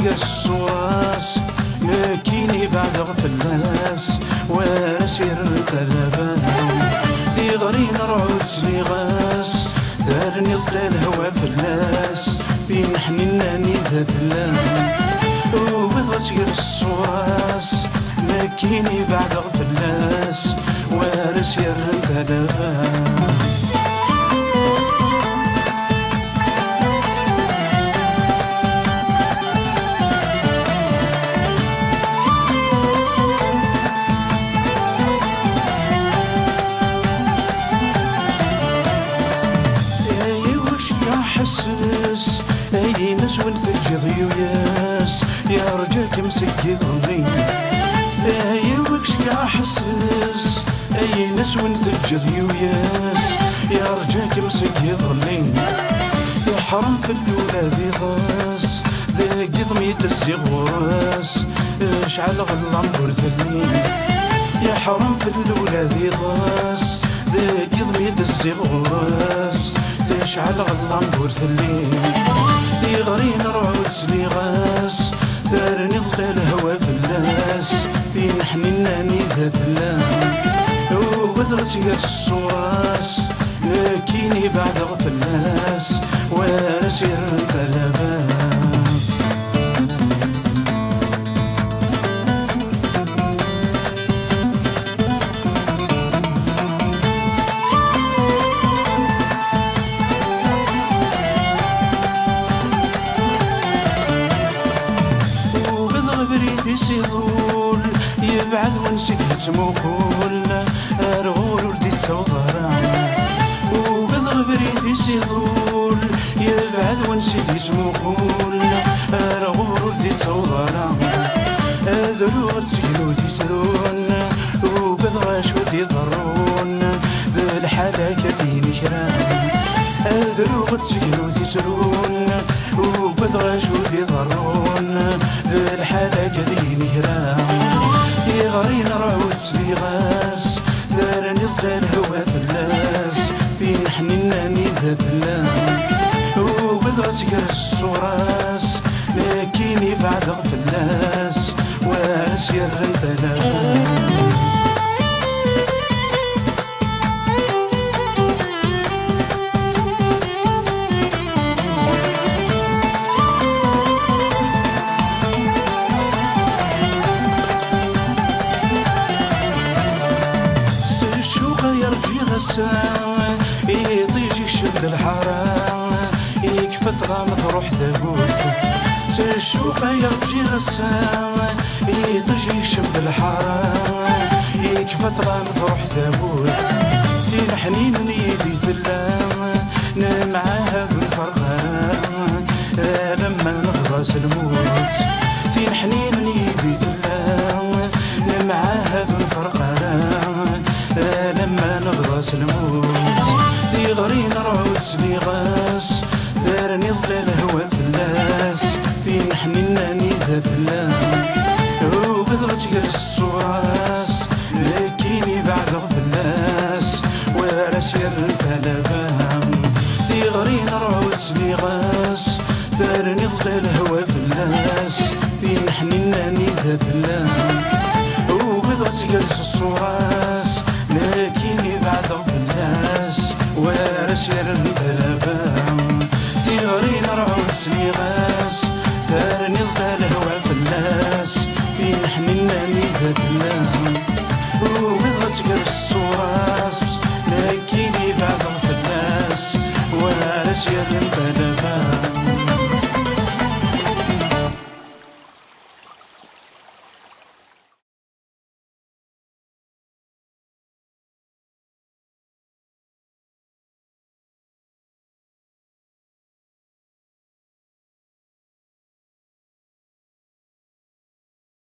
الصواص لكيني بعد غفلاس واسير الثلبان ثيغري نرعود سليغاس ثارني ظل الهوى فلاس ثينحنيناني ذات اللام وبضغط الصواص لكيني بعد غفلاس واسير الثلبان حسس اي نسون ثجض ياس يا رجاك مسكي ظلي اي وكش يا حسس اي نسون ثجض ياس يا رجاك مسكي ظلي يا حرم في الاولى ذي غاس ذاك ضميت الزغواس اشعل غلام ورثني يا حرم في الاولى ذي غاس ذاك ضميت الزغواس تشعل غلام ورثلي ثيغرين رعود سليغاس ثارني ظل الهوى فلاس ثينحنيناني ذات اللام وبذغت الصواص لكيني بعد غفلاس واسير الثلبان يسيطول يبعد ونسيت تموقول أرغول ولدي تصوضرا وبضغ بريد يسيطول يبعد ونسيت تموقول أرغول ولدي تصوضرا ذلوغ تسكنو تسرون وبضغ شود يضرون بالحالة كتيني كرام ذلوغ تسكنو تسرون وبضغ شود يضرون بالحالة كذيني كرام في غرين رعود سليغاس ثارني ظل الهوى فلاس في نحنيناني ذات اللام وبضغط الصراس لكيني بعد غفلاس واسير الثلبان يطيجي الشد الحرام يكفت غامض روح ثبوت الشوقة يرجي غسام يطيجي الشد الحرام يكفت غامض روح ثبوت سين حنين نيدي ثلام نمعاها ذو الفرغام لما نغرس الموت سين حنين نيدي ثلام نمعاها ذو الفرغام لما نغرس الموت ثيغرين رعود سليغاس ثارني ظل الهوى فلاس ثينحنيناني ذات اللام وبضغط الصواص لكيني بعد غفلاس واسير الثلبان ثيغرين رعود سليغاس ثارني ظل الهوى فلاس ثينحنيناني ذات اللام وبضغط الصواص لكيني بعد غفلاس واسير الثلبان ثيغرين رعود سليغاس